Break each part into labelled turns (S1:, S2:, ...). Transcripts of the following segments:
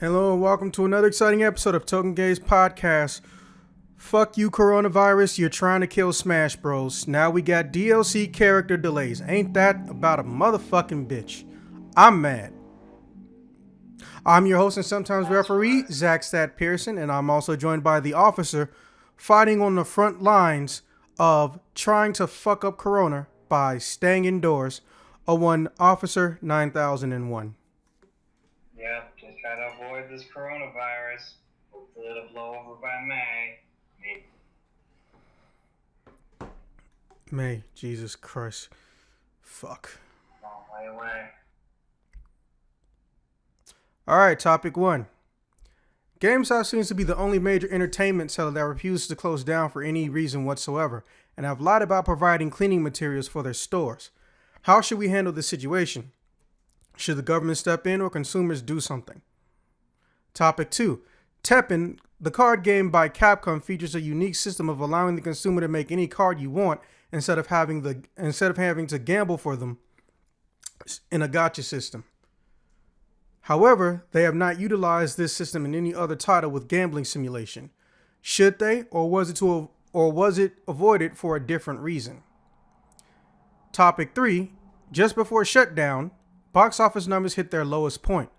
S1: Hello and welcome to another exciting episode of Token Gaze Podcast. Fuck you, coronavirus. You're trying to kill Smash Bros. Now we got DLC character delays. Ain't that about a motherfucking bitch? I'm mad. I'm your host and sometimes referee, Zach Stat Pearson, and I'm also joined by the officer fighting on the front lines of trying to fuck up Corona by staying indoors, a one Officer 9001.
S2: Yep, just gotta avoid this coronavirus. Hopefully it'll blow over by May.
S1: May, Jesus Christ. Fuck.
S2: Long way away.
S1: Alright, topic 1. Gamestop seems to be the only major entertainment seller that refuses to close down for any reason whatsoever, and have lied about providing cleaning materials for their stores. How should we handle this situation? Should the government step in or consumers do something? Topic 2. Teppen, the card game by Capcom, features a unique system of allowing the consumer to make any card you want instead of having to gamble for them in a gacha system. However, they have not utilized this system in any other title with gambling simulation. Should they, or was it avoided for a different reason? Topic 3. Just before shutdown, box office numbers hit their lowest point.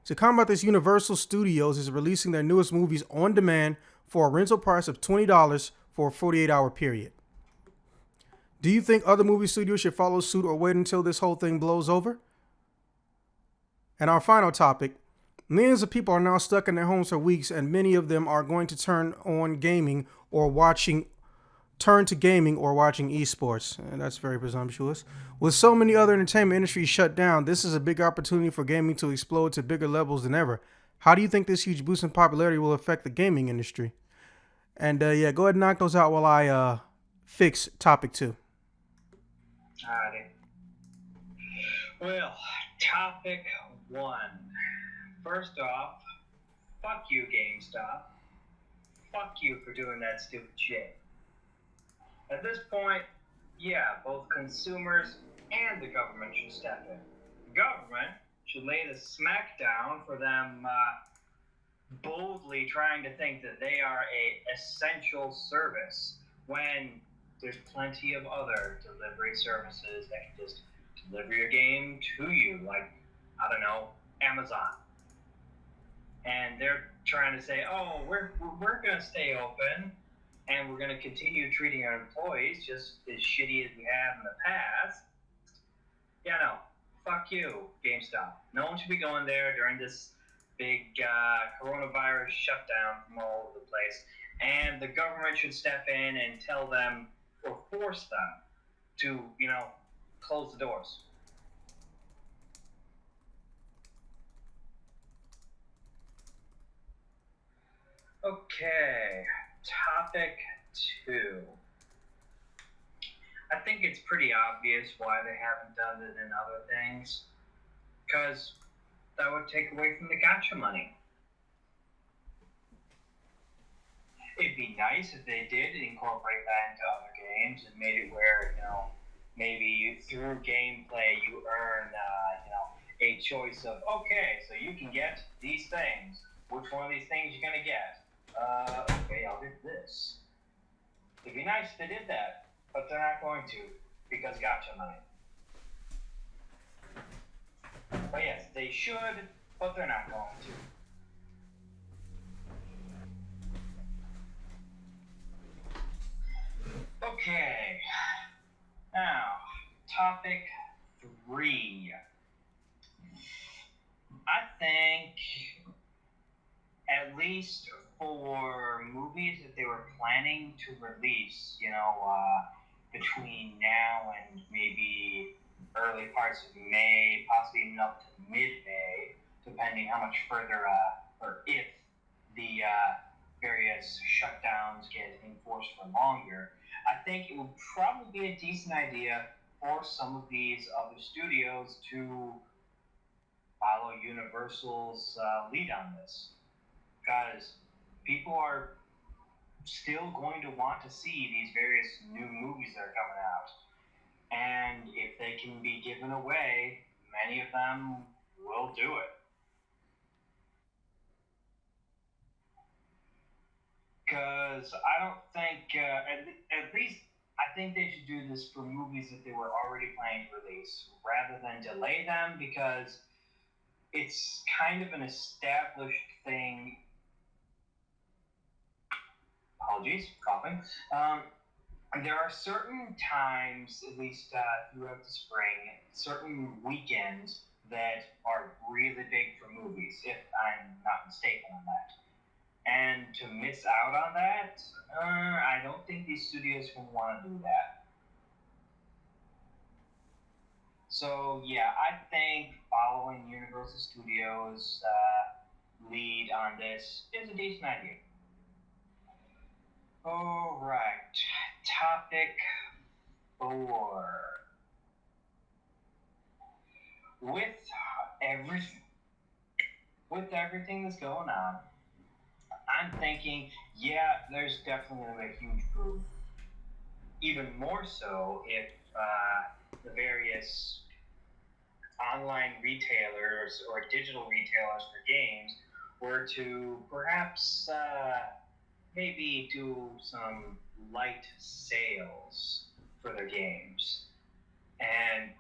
S1: To combat this, Universal Studios is releasing their newest movies on demand for a rental price of $20 for a 48-hour period. Do you think other movie studios should follow suit or wait until this whole thing blows over? And our final topic, millions of people are now stuck in their homes for weeks, and many of them are going to turn to gaming or watching esports. And that's very presumptuous. With so many other entertainment industries shut down, this is a big opportunity for gaming to explode to bigger levels than ever. How do you think this huge boost in popularity will affect the gaming industry? And go ahead and knock those out while I fix topic 2.
S2: Alrighty. Well, topic 1. First off, fuck you, GameStop. Fuck you for doing that stupid shit. At this point, yeah, both consumers and the government should step in. The government should lay the smackdown for them boldly trying to think that they are a essential service when there's plenty of other delivery services that can just deliver your game to you, like, I don't know, Amazon. And they're trying to say, oh, we're going to stay open, and we're going to continue treating our employees just as shitty as we have in the past. Yeah, no, fuck you, GameStop. No one should be going there during this big coronavirus shutdown from all over the place. And the government should step in and tell them or force them to, close the doors. Okay, topic 2. I think it's pretty obvious why they haven't done it in other things. Because that would take away from the gacha money. It'd be nice if they did incorporate that into other games and made it where, maybe through gameplay you earn, a choice of, okay, so you can get these things. Which one of these things you're going to get? Okay, I'll get this. It'd be nice if they did that, but they're not going to, because gacha money. But yes, they should, but they're not going to. Okay, now, topic 3. I think, at least for movies that they were planning to release, between now and maybe early parts of May, possibly even up to mid-May, depending how much further, or if the various shutdowns get enforced for longer, I think it would probably be a decent idea for some of these other studios to follow Universal's lead on this. Because people are still going to want to see these various new movies that are coming out. And if they can be given away, many of them will do it. because I don't think, at least, I think they should do this for movies that they were already planning to release rather than delay them because it's kind of an established thing. Apologies, coughing. There are certain times, at least throughout the spring, certain weekends that are really big for movies, if I'm not mistaken on that. And to miss out on that, I don't think these studios will want to do that. So yeah, I think following Universal Studios' lead on this is a decent idea. All right, topic 4. With every with everything that's going on, I'm thinking, yeah, there's definitely going to be a huge boom. Even more so if the various online retailers or digital retailers for games were to perhaps maybe do some light sales for their games. And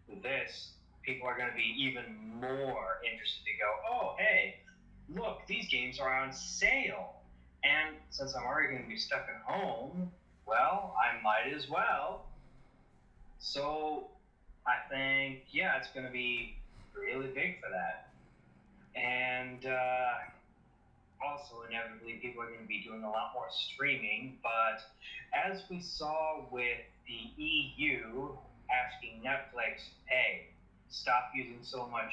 S2: with this, people are going to be even more interested to go, oh, hey, look, these games are on sale. And since I'm already going to be stuck at home, well, I might as well. So I think, yeah, it's going to be really big for that. And also, inevitably, people are going to be doing a lot more streaming. But as we saw with the EU asking Netflix, hey, stop using so much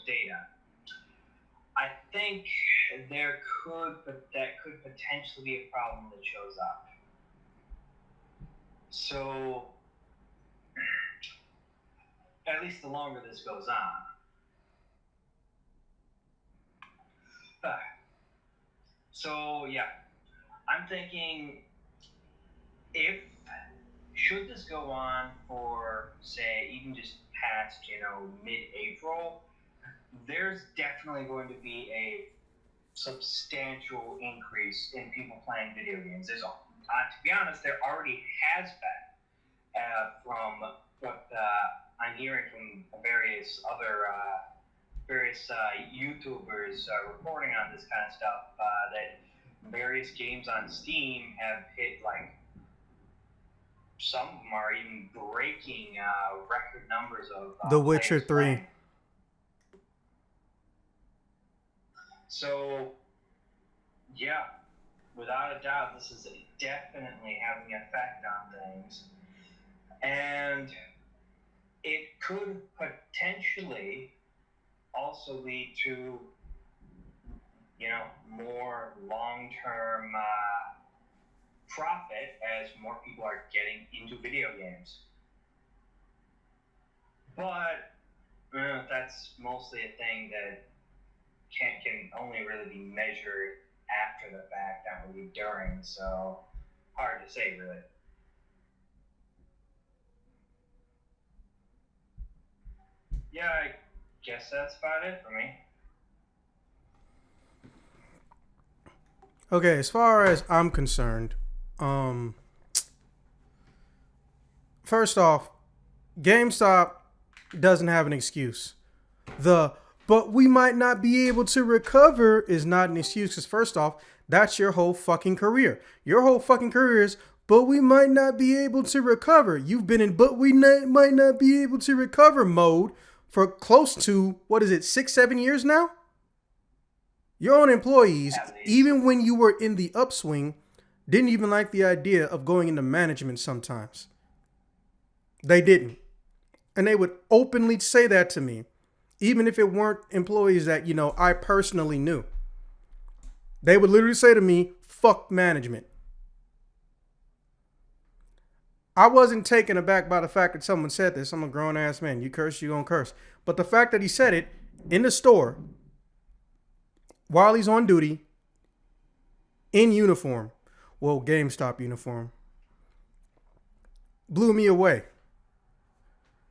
S2: data. I think that could potentially be a problem that shows up. So, at least the longer this goes on. So yeah, I'm thinking if should this go on for say even just past mid-April, there's definitely going to be a substantial increase in people playing video games. To be honest, there already has been from what I'm hearing from various YouTubers reporting on this kind of stuff that various games on Steam have hit like some of them are even breaking record numbers of
S1: The Witcher
S2: players
S1: 3.
S2: playing. So yeah, without a doubt, this is definitely having an effect on things, and it could potentially also lead to more long-term profit as more people are getting into video games. But that's mostly a thing that can only really be measured after the fact, not really during. So hard to say, really. Yeah, I guess that's about it for me.
S1: Okay, as far as I'm concerned, um, first off, GameStop doesn't have an excuse. The but we might not be able to recover is not an excuse because first off, that's your whole fucking career. Your whole fucking career is, but we might not be able to recover. You've been in, but might not be able to recover mode for close to, what is it, 6-7 years now? Your own employees, even when you were in the upswing, didn't even like the idea of going into management sometimes. They didn't. And they would openly say that to me, even if it weren't employees that, I personally knew. They would literally say to me, fuck management. I wasn't taken aback by the fact that someone said this. I'm a grown ass man. You curse, you gonna curse. But the fact that he said it in the store while he's on duty in uniform, well, GameStop uniform, blew me away.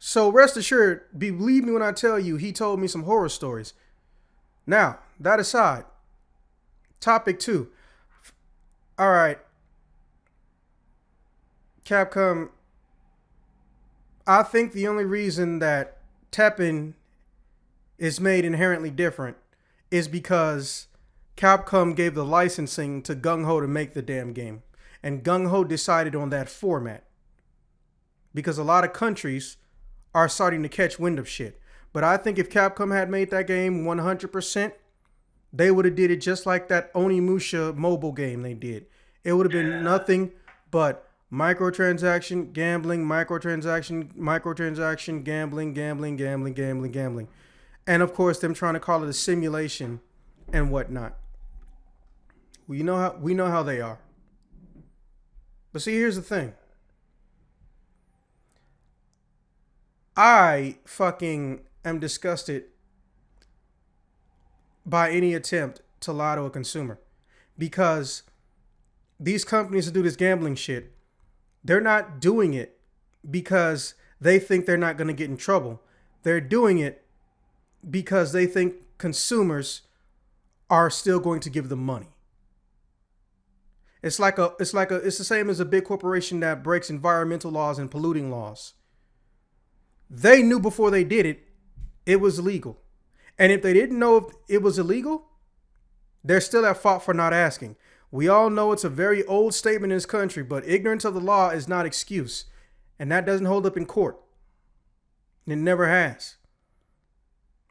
S1: So rest assured, believe me when I tell you, he told me some horror stories. Now, that aside, topic 2. All right, Capcom. I think the only reason that Teppen is made inherently different is because Capcom gave the licensing to Gung Ho to make the damn game. And Gung Ho decided on that format. Because a lot of countries are starting to catch wind of shit. But I think if Capcom had made that game 100%, they would have did it just like that Onimusha mobile game they did. It would have been nothing but microtransaction, gambling, microtransaction, gambling. And of course, them trying to call it a simulation and whatnot. We know how they are. But see, here's the thing. I fucking am disgusted by any attempt to lie to a consumer. Because these companies that do this gambling shit, they're not doing it because they think they're not going to get in trouble. They're doing it because they think consumers are still going to give them money. It's the same as a big corporation that breaks environmental laws and polluting laws. They knew before they did it, it was illegal. And if they didn't know if it was illegal, they're still at fault for not asking. We all know it's a very old statement in this country, but ignorance of the law is not excuse. And that doesn't hold up in court. It never has.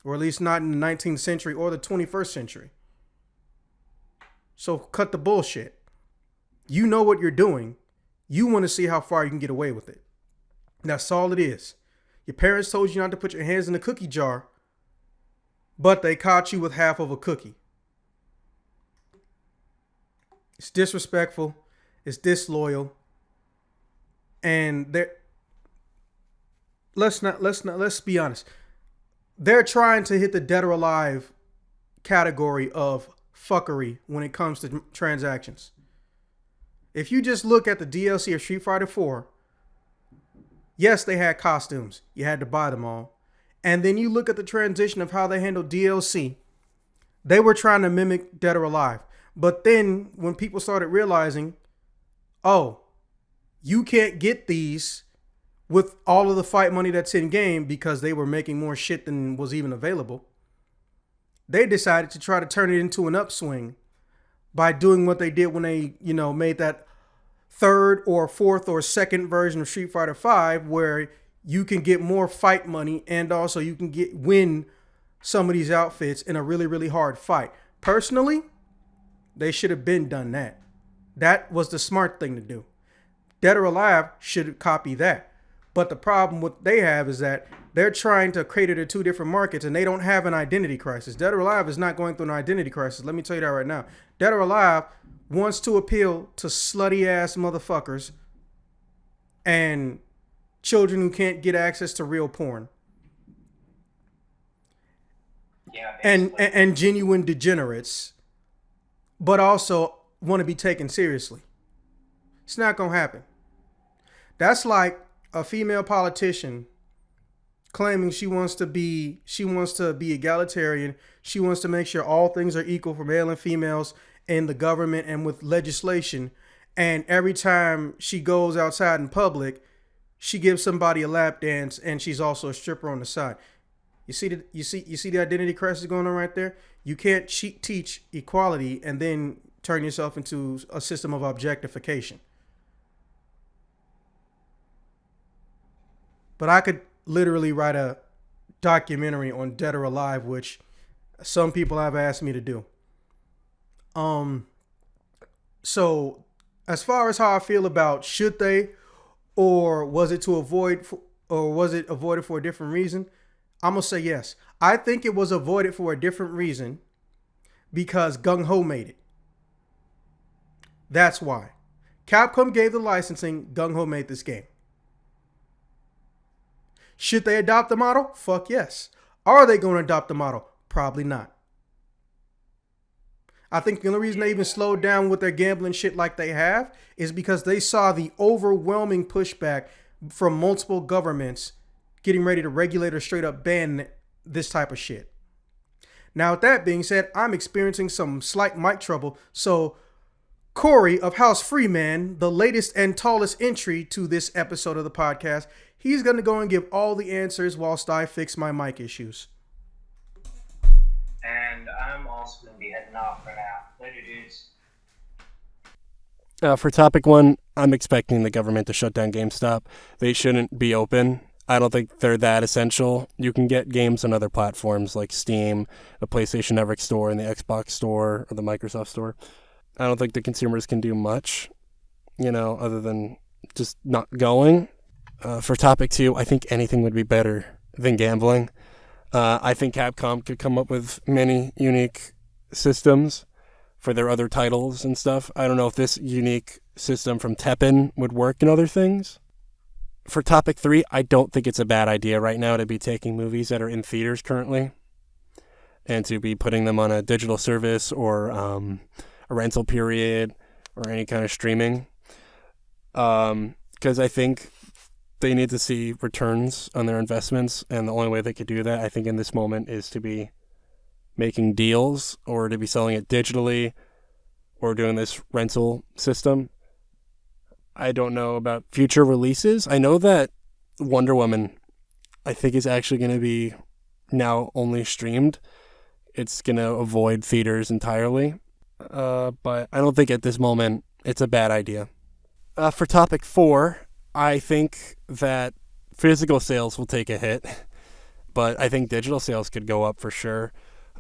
S1: Or at least not in the 19th century or the 21st century. So cut the bullshit. You know what you're doing. You want to see how far you can get away with it. That's all it is. Your parents told you not to put your hands in the cookie jar, but they caught you with half of a cookie. It's disrespectful. It's disloyal. And let's be honest. They're trying to hit the dead or alive category of fuckery when it comes to transactions. If you just look at the DLC of Street Fighter 4, yes, they had costumes. You had to buy them all. And then you look at the transition of how they handled DLC. They were trying to mimic Dead or Alive. But then when people started realizing, oh, you can't get these with all of the fight money that's in game because they were making more shit than was even available, they decided to try to turn it into an upswing by doing what they did when they, made that third or fourth or second version of Street Fighter V, where you can get more fight money and also you can win some of these outfits in a really, really hard fight. Personally, they should have been done that. That was the smart thing to do. Dead or Alive should copy that. But the problem what they have is that they're trying to cater to two different markets and they don't have an identity crisis. Dead or Alive is not going through an identity crisis. Let me tell you that right now. Dead or Alive wants to appeal to slutty ass motherfuckers and children who can't get access to real porn.
S2: Yeah,
S1: and genuine degenerates, but also want to be taken seriously. It's not going to happen. That's like a female politician claiming she wants to be egalitarian. She wants to make sure all things are equal for male and females in the government and with legislation. And every time she goes outside in public, she gives somebody a lap dance and she's also a stripper on the side. You see the identity crisis going on right there? You can't teach equality and then turn yourself into a system of objectification. But I could literally write a documentary on Dead or Alive, which some people have asked me to do. So as far as how I feel about should they, or was it avoided for a different reason? I'm going to say yes. I think it was avoided for a different reason because Gung Ho made it. That's why. Capcom gave the licensing, Gung Ho made this game. Should they adopt the model? Fuck yes. Are they going to adopt the model? Probably not. I think the only reason they even slowed down with their gambling shit like they have is because they saw the overwhelming pushback from multiple governments getting ready to regulate or straight up ban this type of shit. Now, with that being said, I'm experiencing some slight mic trouble, so Corey of House Freeman, the latest and tallest entry to this episode of the podcast. He's going to go and give all the answers whilst I fix my mic issues.
S2: And I'm also going to be heading off for now. Later, dudes.
S3: For topic one, I'm expecting the government to shut down GameStop. They shouldn't be open. I don't think they're that essential. You can get games on other platforms like Steam, the PlayStation Network Store, and the Xbox Store, or the Microsoft Store. I don't think the consumers can do much, other than just not going. For topic two, I think anything would be better than gambling. I think Capcom could come up with many unique systems for their other titles and stuff. I don't know if this unique system from Teppen would work in other things. For topic three, I don't think it's a bad idea right now to be taking movies that are in theaters currently and to be putting them on a digital service or a rental period or any kind of streaming. Because I think they need to see returns on their investments, and the only way they could do that, I think, in this moment is to be making deals or to be selling it digitally or doing this rental system. I don't know about future releases. I know that Wonder Woman, I think, is actually going to be now only streamed. It's going to avoid theaters entirely. But I don't think at this moment it's a bad idea. For topic four, I think that physical sales will take a hit, but I think digital sales could go up for sure.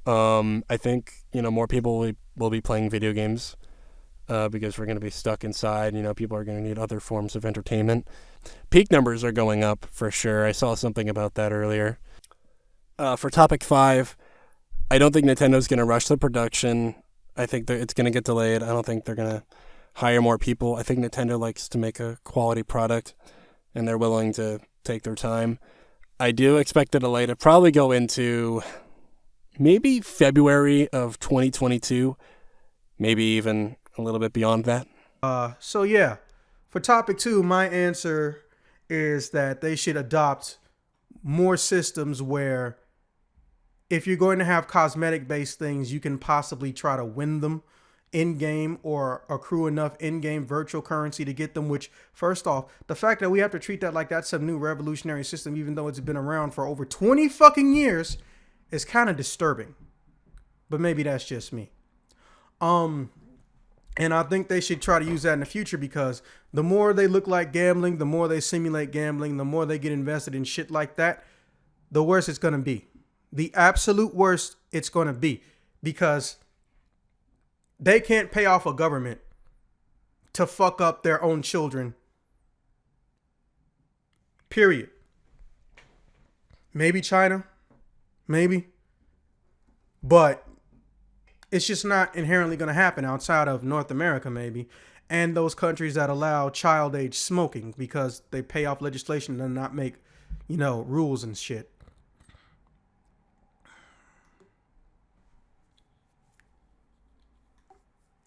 S3: I think, more people will be playing video games because we're going to be stuck inside. People are going to need other forms of entertainment. Peak numbers are going up for sure. I saw something about that earlier. For topic five, I don't think Nintendo's going to rush the production. I think that it's going to get delayed. I don't think they're going to hire more people. I think Nintendo likes to make a quality product, and they're willing to take their time. I do expect the delay to probably go into maybe February of 2022, maybe even a little bit beyond that.
S1: For topic two, my answer is that they should adopt more systems where if you're going to have cosmetic-based things, you can possibly try to win them in-game or accrue enough in-game virtual currency to get them, which, first off, the fact that we have to treat that like that's some new revolutionary system, even though it's been around for over 20 fucking years, is kind of disturbing. But maybe that's just me. And I think they should try to use that in the future, because the more they look like gambling, the more they simulate gambling, the more they get invested in shit like that, the worse it's going to be. The absolute worst it's going to be, because they can't pay off a government to fuck up their own children. Period. Maybe China. Maybe. But it's just not inherently going to happen outside of North America, maybe, and those countries that allow child age smoking because they pay off legislation to not make, rules and shit.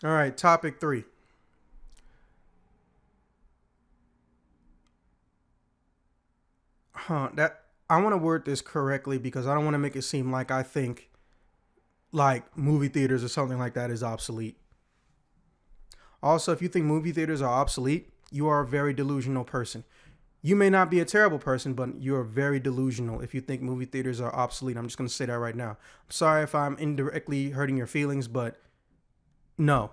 S1: All right, topic three. I want to word this correctly because I don't want to make it seem like I think like movie theaters or something like that is obsolete. Also, if you think movie theaters are obsolete, you are a very delusional person. You may not be a terrible person, but you're very delusional if you think movie theaters are obsolete. I'm just going to say that right now. I'm sorry if I'm indirectly hurting your feelings, but no,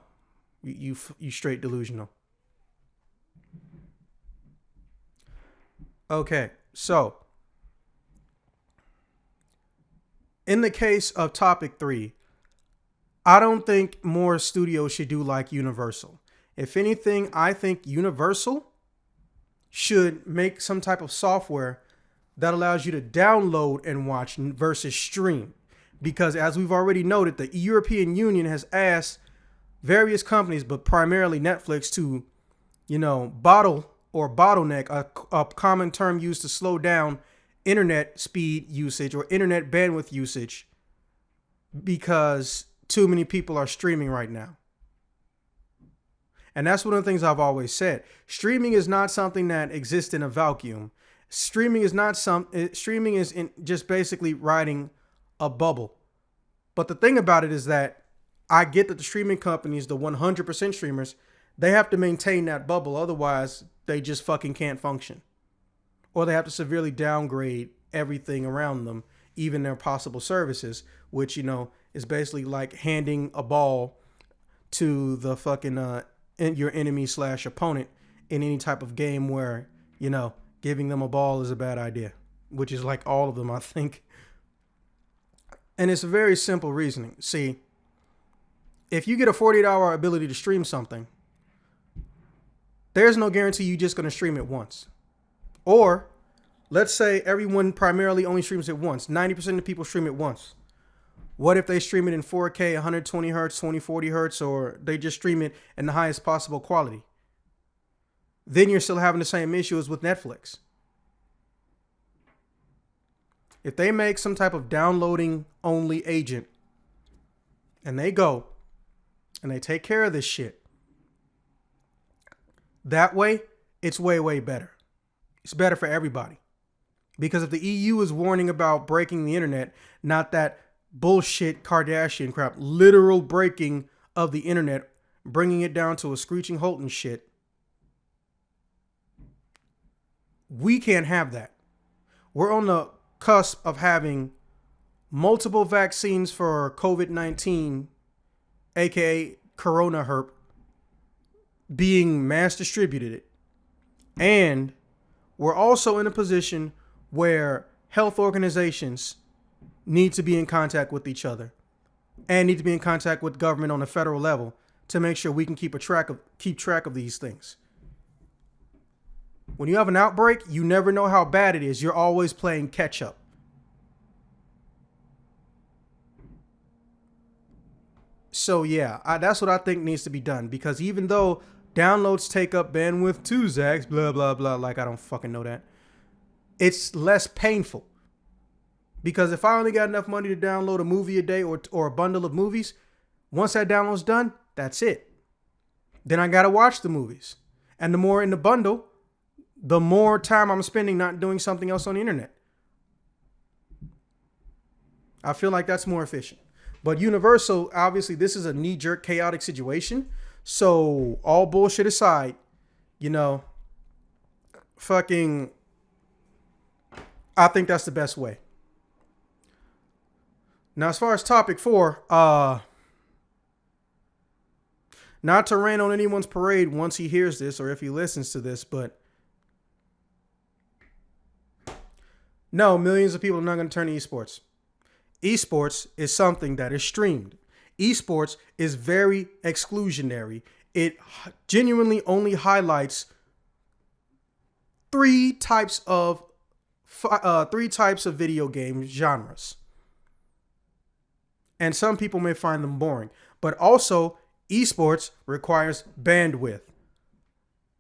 S1: you straight delusional. Okay, so in the case of topic three, I don't think more studios should do like Universal. If anything, I think Universal should make some type of software that allows you to download and watch versus stream. Because as we've already noted, the European Union has asked various companies, but primarily Netflix, to, bottle or bottleneck, a common term used to slow down internet speed usage or internet bandwidth usage, because too many people are streaming right now. And that's one of the things I've always said. Streaming is not something that exists in a vacuum. Streaming is just basically riding a bubble. But the thing about it is that I get that the streaming companies, the 100% streamers, they have to maintain that bubble. Otherwise, they just fucking can't function. Or they have to severely downgrade everything around them, even their possible services, which, is basically like handing a ball to the fucking your enemy / opponent in any type of game where, giving them a ball is a bad idea, which is like all of them, I think. And it's a very simple reasoning. See, if you get a 48-hour ability to stream something, there's no guarantee you're just going to stream it once. Or let's say everyone primarily only streams it once. 90% of people stream it once. What if they stream it in 4K, 120 hertz, 2040 hertz, or they just stream it in the highest possible quality? Then you're still having the same issue as with Netflix. If they make some type of downloading only agent and they go and they take care of this shit, that way it's way, way better. It's better for everybody. Because if the EU is warning about breaking the internet, not that bullshit Kardashian crap, literal breaking of the internet, bringing it down to a screeching halt and shit, we can't have that. We're on the cusp of having multiple vaccines for COVID-19, aka Corona herp, being mass distributed. And we're also in a position where health organizations need to be in contact with each other and need to be in contact with government on a federal level to make sure we can keep track of these things. When you have an outbreak, you never know how bad it is. You're always playing catch up. So yeah, that's what I think needs to be done, because even though downloads take up bandwidth too, Zax, blah, blah, blah, like I don't fucking know that, it's less painful. Because if I only got enough money to download a movie a day or a bundle of movies, once that download's done, that's it. Then I got to watch the movies. And the more in the bundle, the more time I'm spending not doing something else on the internet. I feel like that's more efficient. But Universal, obviously, this is a knee-jerk, chaotic situation. So, all bullshit aside, I think that's the best way. Now, as far as topic 4, not to rain on anyone's parade once he hears this or if he listens to this, but no, millions of people are not going to turn to esports. Esports is something that is streamed. Esports is very exclusionary. It genuinely only highlights three types of video game genres. And some people may find them boring. But also, esports requires bandwidth.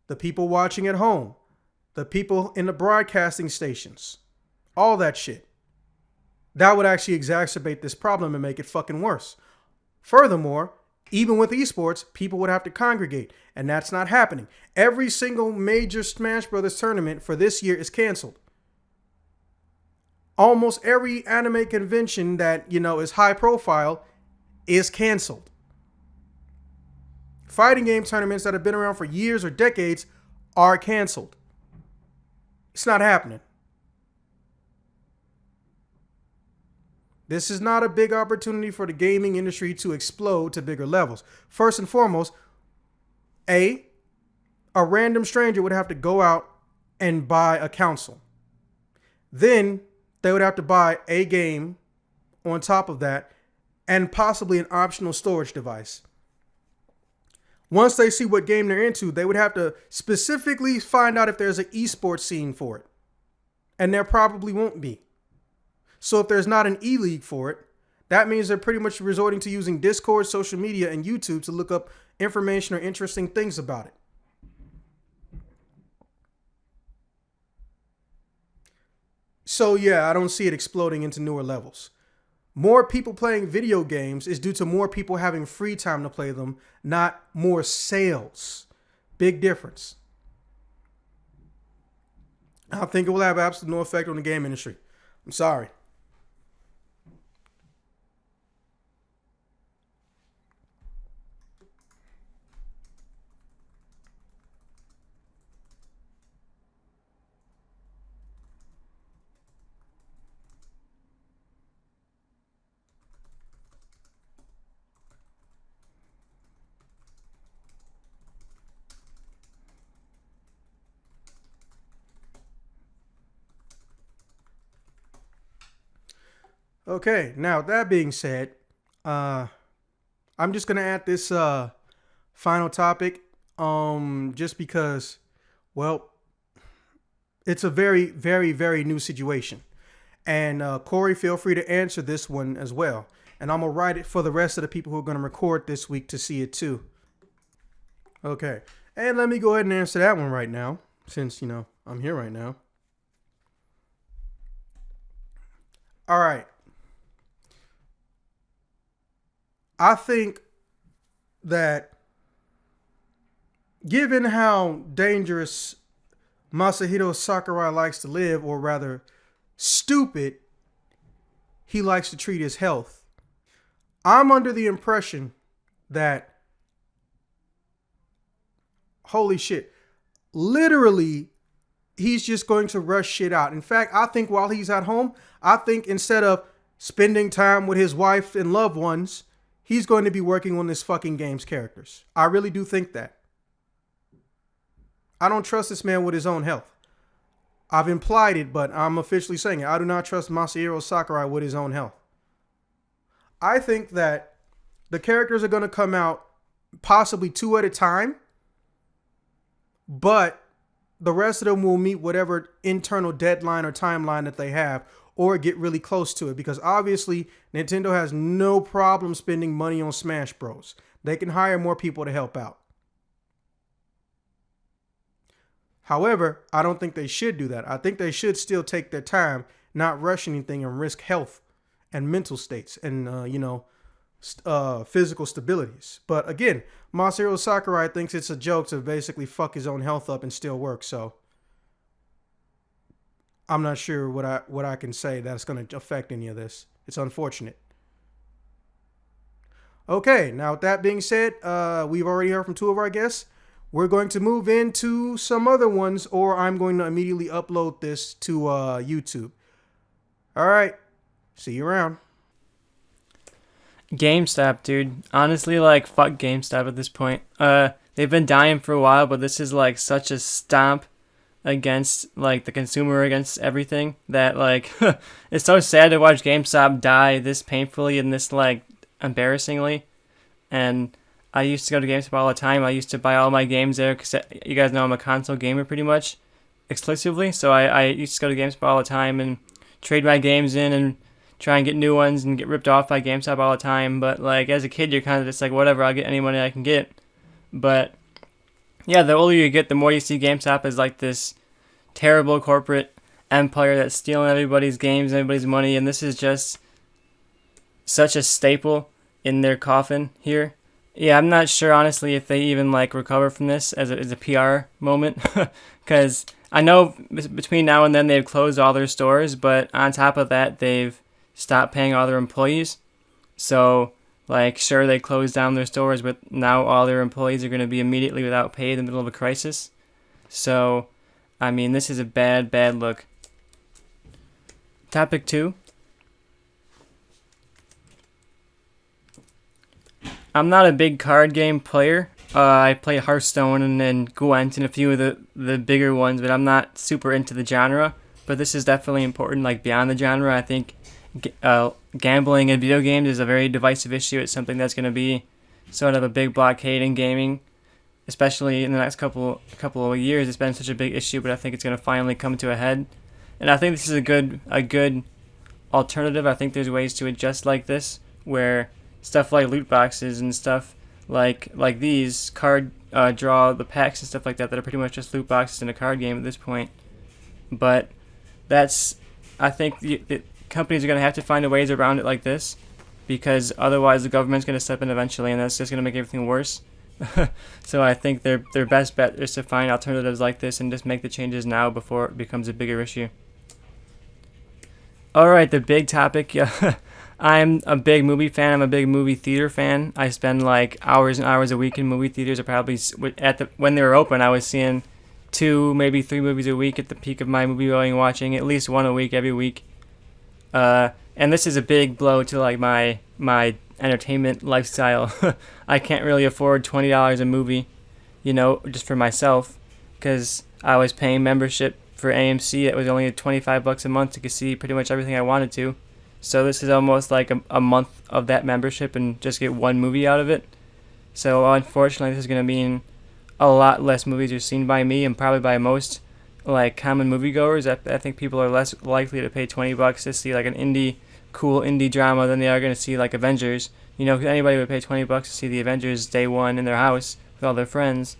S1: The people watching at home, the people in the broadcasting stations, all that shit. That would actually exacerbate this problem and make it fucking worse. Furthermore, even with esports, people would have to congregate, and that's not happening. Every single major Smash Brothers tournament for this year is canceled. Almost every anime convention that, is high profile is canceled. Fighting game tournaments that have been around for years or decades are canceled. It's not happening. This is not a big opportunity for the gaming industry to explode to bigger levels. First and foremost, a random stranger would have to go out and buy a console. Then they would have to buy a game on top of that and possibly an optional storage device. Once they see what game they're into, they would have to specifically find out if there's an esports scene for it. And there probably won't be. So if there's not an e-league for it, that means they're pretty much resorting to using Discord, social media, and YouTube to look up information or interesting things about it. So yeah, I don't see it exploding into newer levels. More people playing video games is due to more people having free time to play them, not more sales. Big difference. I think it will have absolutely no effect on the game industry. I'm sorry. Okay, now that being said, I'm just gonna add this final topic, just because, well, it's a very, very, very new situation. And Corey, feel free to answer this one as well. And I'm gonna write it for the rest of the people who are gonna record this week to see it too. Okay, and let me go ahead and answer that one right now, since I'm here right now. All right. I think that given how dangerous Masahiro Sakurai likes to live, or rather, stupid he likes to treat his health, I'm under the impression that, holy shit, literally, he's just going to rush shit out. In fact, I think while he's at home, I think instead of spending time with his wife and loved ones, he's going to be working on this fucking game's characters. I really do think that. I don't trust this man with his own health. I've implied it, but I'm officially saying it. I do not trust Masahiro Sakurai with his own health. I think that the characters are going to come out possibly 2 at a time, but the rest of them will meet whatever internal deadline or timeline that they have, or get really close to it, because obviously Nintendo has no problem spending money on Smash Bros. They can hire more people to help out. However, I don't think they should do that. I think they should still take their time, not rush anything and risk health and mental states and, physical stabilities. But again, Masahiro Sakurai thinks it's a joke to basically fuck his own health up and still work. So I'm not sure what I can say that's going to affect any of this. It's unfortunate. Okay, now with that being said, we've already heard from 2 of our guests. We're going to move into some other ones, or I'm going to immediately upload this to YouTube. All right. See you around.
S4: GameStop, dude. Honestly, fuck GameStop at this point. They've been dying for a while, but this is, such a stomp against, the consumer, against everything, that, it's so sad to watch GameStop die this painfully and this, embarrassingly. And I used to go to GameStop all the time. I used to buy all my games there because you guys know I'm a console gamer pretty much exclusively. So I used to go to GameStop all the time and trade my games in and try and get new ones and get ripped off by GameStop all the time. But as a kid, you're kind of just whatever, I'll get any money I can get. But yeah, the older you get, the more you see GameStop as this terrible corporate empire that's stealing everybody's games and everybody's money. And this is just such a staple in their coffin here. Yeah, I'm not sure, honestly, if they even, recover from this as a PR moment. Because I know between now and then they've closed all their stores, but on top of that, they've stopped paying all their employees. So, sure, they closed down their stores, but now all their employees are going to be immediately without pay in the middle of a crisis. So, I mean, this is a bad, bad look. Topic 2. I'm not a big card game player. I play Hearthstone and Gwent and a few of the bigger ones, but I'm not super into the genre. But this is definitely important, beyond the genre. I think gambling in video games is a very divisive issue. It's something that's going to be sort of a big blockade in gaming, especially in the next couple of years. It's been such a big issue, but I think it's going to finally come to a head. And I think this is a good alternative. I think there's ways to adjust this, where stuff like loot boxes and stuff like these card draw the packs and stuff like that are pretty much just loot boxes in a card game at this point. But I think the companies are going to have to find ways around it like this, because otherwise the government's going to step in eventually, and that's just going to make everything worse. So I think their best bet is to find alternatives like this and just make the changes now before it becomes a bigger issue. Alright, the big topic. I'm a big movie fan. I'm a big movie theater fan. I spend hours and hours a week in movie theaters. I probably, when they were open, I was seeing 2, maybe 3 movies a week at the peak of my movie going, watching at least 1 a week every week. And this is a big blow to my entertainment lifestyle. I can't really afford $20 a movie, just for myself, because I was paying membership for AMC. It was only $25 a month to see pretty much everything I wanted to. So this is almost like a month of that membership and just get one movie out of it. So unfortunately, this is going to mean a lot less movies are seen by me and probably by most like common moviegoers. I think people are less likely to pay $20 to see like an cool indie drama than they are going to see like Avengers. You know, anybody would pay $20 to see the Avengers day one in their house with all their friends.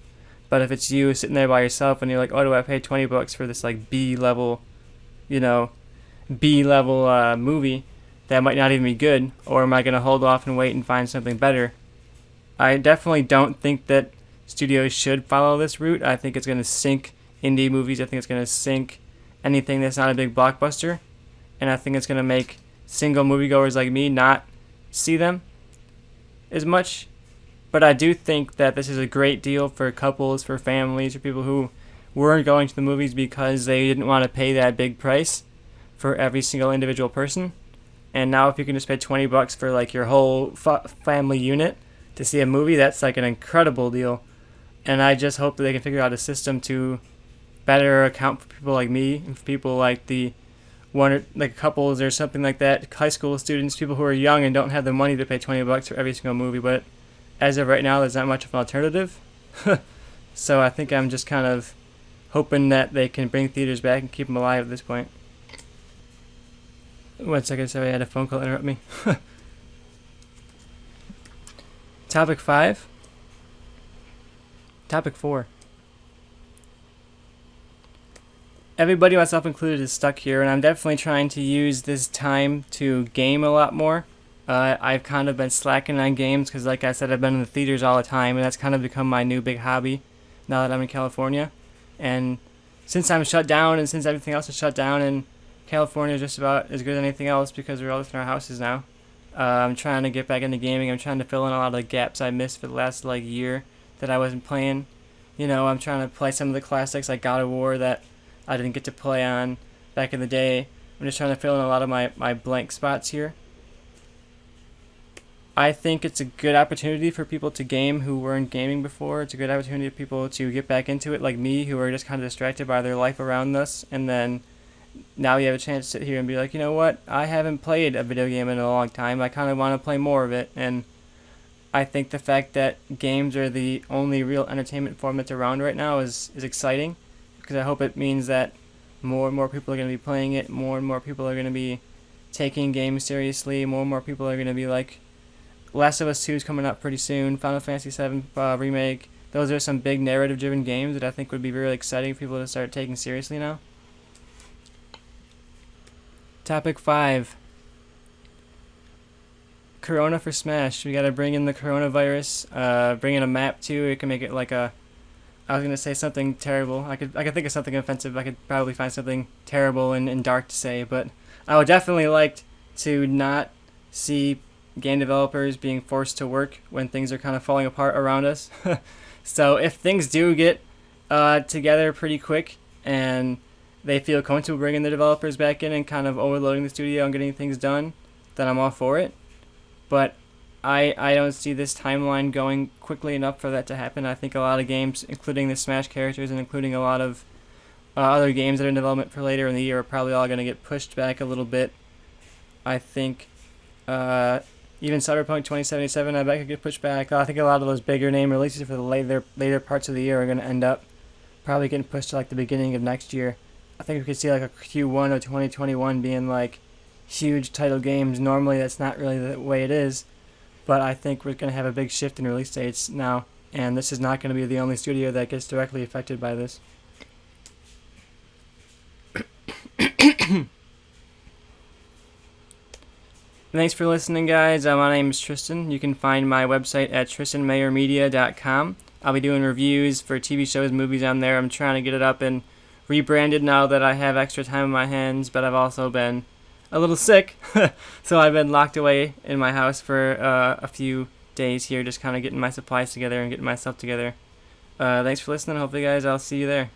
S4: But if it's you sitting there by yourself and you're like, oh, do I pay $20 for this like B level movie that might not even be good, or am I going to hold off and wait and find something better? I definitely don't think that studios should follow this route. I think it's going to sink indie movies. I think it's going to sink anything that's not a big blockbuster. And I think it's going to make single moviegoers like me not see them as much. But I do think that this is a great deal for couples, for families, for people who weren't going to the movies because they didn't want to pay that big price for every single individual person. And now if you can just pay $20 for like your whole family unit to see a movie, that's like an incredible deal. And I just hope that they can figure out a system to better account for people like me and for people like the like couples or something like that, high school students, people who are young and don't have the money to pay $20 for every single movie. But as of right now, there's not much of an alternative. So I think I'm just kind of hoping that they can bring theaters back and keep them alive at this point. 1 second, sorry, I had a phone call interrupt me. Topic 5. Topic 4. Everybody, myself included, is stuck here, and I'm definitely trying to use this time to game a lot more. I've kind of been slacking on games because, like I said, I've been in the theaters all the time, and that's kind of become my new big hobby now that I'm in California. And since I'm shut down, and since everything else is shut down, and California is just about as good as anything else because we're all just in our houses now, I'm trying to get back into gaming. I'm trying to fill in a lot of the gaps I missed for the last like year that I wasn't playing. You know, I'm trying to play some of the classics like God of War that I didn't get to play on back in the day. I'm just trying to fill in a lot of my blank spots here. I think it's a good opportunity for people to game who weren't gaming before. It's a good opportunity for people to get back into it like me, who are just kind of distracted by their life around us. And then now you have a chance to sit here and be like, you know what? I haven't played a video game in a long time. I kind of want to play more of it. And I think the fact that games are the only real entertainment form that's around right now is exciting, because I hope it means that more and more people are going to be playing it. More and more people are going to be taking games seriously. More and more people are going to be like, Last of Us 2 is coming up pretty soon. Final Fantasy 7 remake. Those are some big narrative-driven games that I think would be really exciting for people to start taking seriously now. Topic 5. Corona for Smash. We gotta bring in the coronavirus. Bring in a map too. It can make it like a. I was gonna say something terrible. I could think of something offensive. I could probably find something terrible and dark to say, but I would definitely like to not see game developers being forced to work when things are kind of falling apart around us. So if things do get together pretty quick and they feel comfortable bringing the developers back in and kind of overloading the studio and getting things done, then I'm all for it. But I don't see this timeline going quickly enough for that to happen. I think a lot of games, including the Smash characters and including a lot of other games that are in development for later in the year, are probably all going to get pushed back a little bit. I think even Cyberpunk 2077, I bet could get pushed back. I think a lot of those bigger name releases for the later parts of the year are going to end up probably getting pushed to like the beginning of next year. I think we could see like a Q1 of 2021 being like huge title games. Normally that's not really the way it is, but I think we're going to have a big shift in release dates now, and this is not going to be the only studio that gets directly affected by this. Thanks for listening, guys. My name is Tristan. You can find my website at tristanmayermedia.com. I'll be doing reviews for TV shows, movies on there. I'm trying to get it up and rebranded now that I have extra time on my hands, but I've also been a little sick, so I've been locked away in my house for a few days here, just kind of getting my supplies together and getting myself together. Thanks for listening. Hopefully, guys, I'll see you there.